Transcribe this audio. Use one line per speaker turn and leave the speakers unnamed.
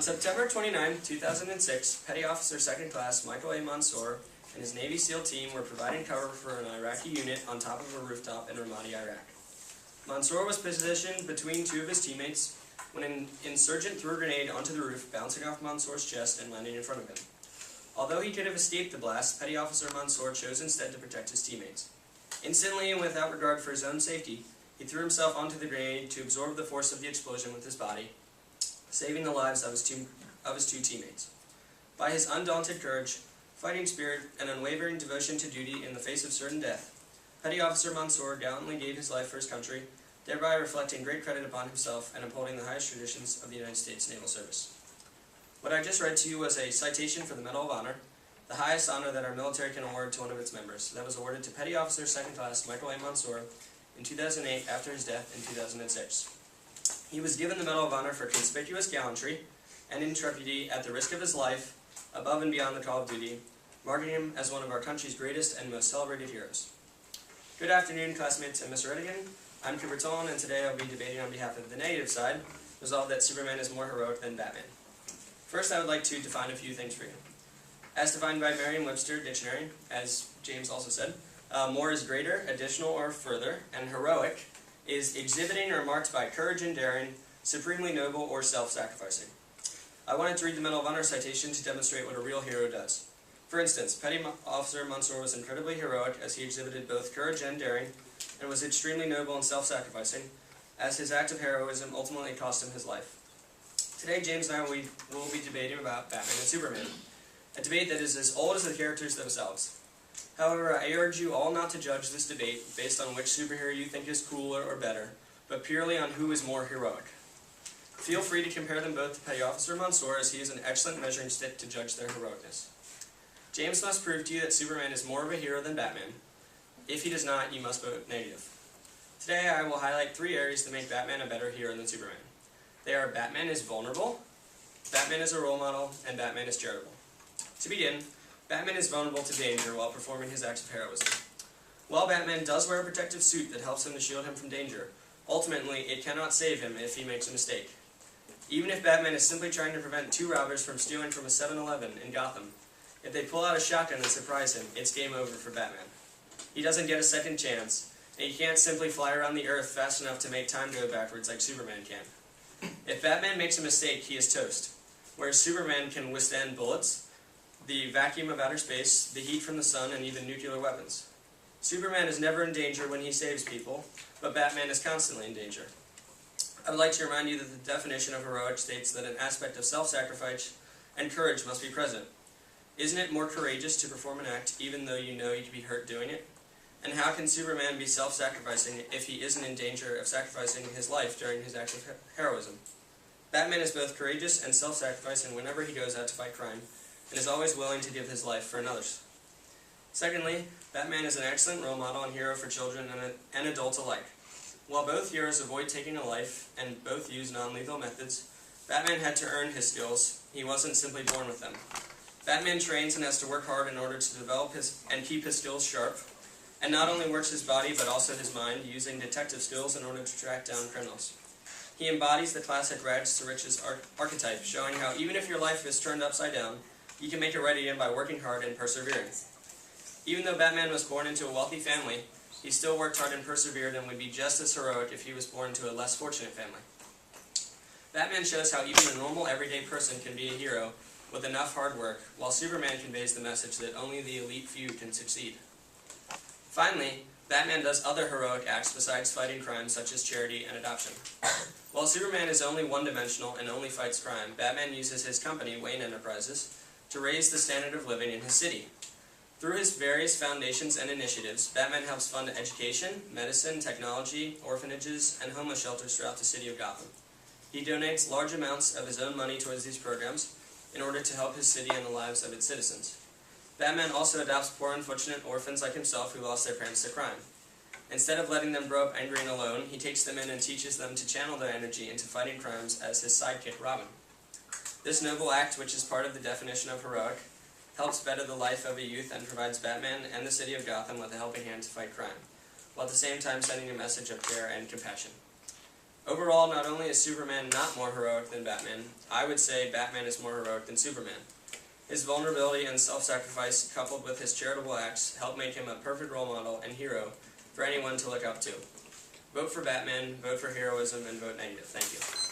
On September 29, 2006, Petty Officer 2nd Class Michael A. Mansour and his Navy SEAL team were providing cover for an Iraqi unit on top of a rooftop in Ramadi, Iraq. Mansour was positioned between two of his teammates when an insurgent threw a grenade onto the roof, bouncing off Mansour's chest and landing in front of him. Although he could have escaped the blast, Petty Officer Mansour chose instead to protect his teammates. Instantly and without regard for his own safety, he threw himself onto the grenade to absorb the force of the explosion with his body, saving the lives of his two teammates. By his undaunted courage, fighting spirit, and unwavering devotion to duty in the face of certain death, Petty Officer Mansour gallantly gave his life for his country, thereby reflecting great credit upon himself and upholding the highest traditions of the United States Naval Service. What I just read to you was a citation for the Medal of Honor, the highest honor that our military can award to one of its members. That was awarded to Petty Officer 2nd Class Michael A. Mansour in 2008 after his death in 2006. He was given the Medal of Honor for conspicuous gallantry and intrepidity at the risk of his life, above and beyond the call of duty, marking him as one of our country's greatest and most celebrated heroes. Good afternoon, classmates and Mr. Redigan. I'm Cooper Tolan, and today I'll be debating on behalf of the negative side, resolve that Superman is more heroic than Batman. First, I would like to define a few things for you. As defined by Merriam-Webster Dictionary, as James also said, more is greater, additional, or further, and heroic is exhibiting or marked by courage and daring, supremely noble, or self-sacrificing. I wanted to read the Medal of Honor citation to demonstrate what a real hero does. For instance, Petty Officer Mansour was incredibly heroic as he exhibited both courage and daring, and was extremely noble and self-sacrificing, as his act of heroism ultimately cost him his life. Today, James and I will be debating about Batman and Superman, a debate that is as old as the characters themselves. However, I urge you all not to judge this debate based on which superhero you think is cooler or better, but purely on who is more heroic. Feel free to compare them both to Petty Officer Mansour, as he is an excellent measuring stick to judge their heroicness. James must prove to you that Superman is more of a hero than Batman. If he does not, you must vote negative. Today I will highlight 3 areas that make Batman a better hero than Superman. They are: Batman is vulnerable, Batman is a role model, and Batman is charitable. To begin, Batman is vulnerable to danger while performing his acts of heroism. While Batman does wear a protective suit that helps him to shield him from danger, ultimately it cannot save him if he makes a mistake. Even if Batman is simply trying to prevent 2 robbers from stealing from a 7-Eleven in Gotham, if they pull out a shotgun and surprise him, it's game over for Batman. He doesn't get a second chance, and he can't simply fly around the Earth fast enough to make time go backwards like Superman can. If Batman makes a mistake, he is toast, whereas Superman can withstand bullets, the vacuum of outer space, the heat from the sun, and even nuclear weapons. Superman is never in danger when he saves people, but Batman is constantly in danger. I would like to remind you that the definition of heroic states that an aspect of self-sacrifice and courage must be present. Isn't it more courageous to perform an act even though you know you could be hurt doing it? And how can Superman be self-sacrificing if he isn't in danger of sacrificing his life during his act of heroism? Batman is both courageous and self-sacrificing whenever he goes out to fight crime, and is always willing to give his life for another's. Secondly, Batman is an excellent role model and hero for children and adults alike. While both heroes avoid taking a life, and both use non-lethal methods, Batman had to earn his skills. He wasn't simply born with them. Batman trains and has to work hard in order to develop and keep his skills sharp, and not only works his body but also his mind, using detective skills in order to track down criminals. He embodies the classic rags to riches archetype, showing how even if your life is turned upside down, you can make it right again by working hard and persevering. Even though Batman was born into a wealthy family, he still worked hard and persevered, and would be just as heroic if he was born to a less fortunate family. Batman shows how even a normal everyday person can be a hero with enough hard work, while Superman conveys the message that only the elite few can succeed. Finally, Batman does other heroic acts besides fighting crime, such as charity and adoption. While Superman is only one-dimensional and only fights crime, Batman uses his company, Wayne Enterprises, to raise the standard of living in his city. Through his various foundations and initiatives, Batman helps fund education, medicine, technology, orphanages, and homeless shelters throughout the city of Gotham. He donates large amounts of his own money towards these programs in order to help his city and the lives of its citizens. Batman also adopts poor unfortunate orphans like himself who lost their parents to crime. Instead of letting them grow up angry and alone, he takes them in and teaches them to channel their energy into fighting crimes as his sidekick Robin. This noble act, which is part of the definition of heroic, helps better the life of a youth and provides Batman and the city of Gotham with a helping hand to fight crime, while at the same time sending a message of care and compassion. Overall, not only is Superman not more heroic than Batman, I would say Batman is more heroic than Superman. His vulnerability and self-sacrifice, coupled with his charitable acts, help make him a perfect role model and hero for anyone to look up to. Vote for Batman, vote for heroism, and vote negative. Thank you.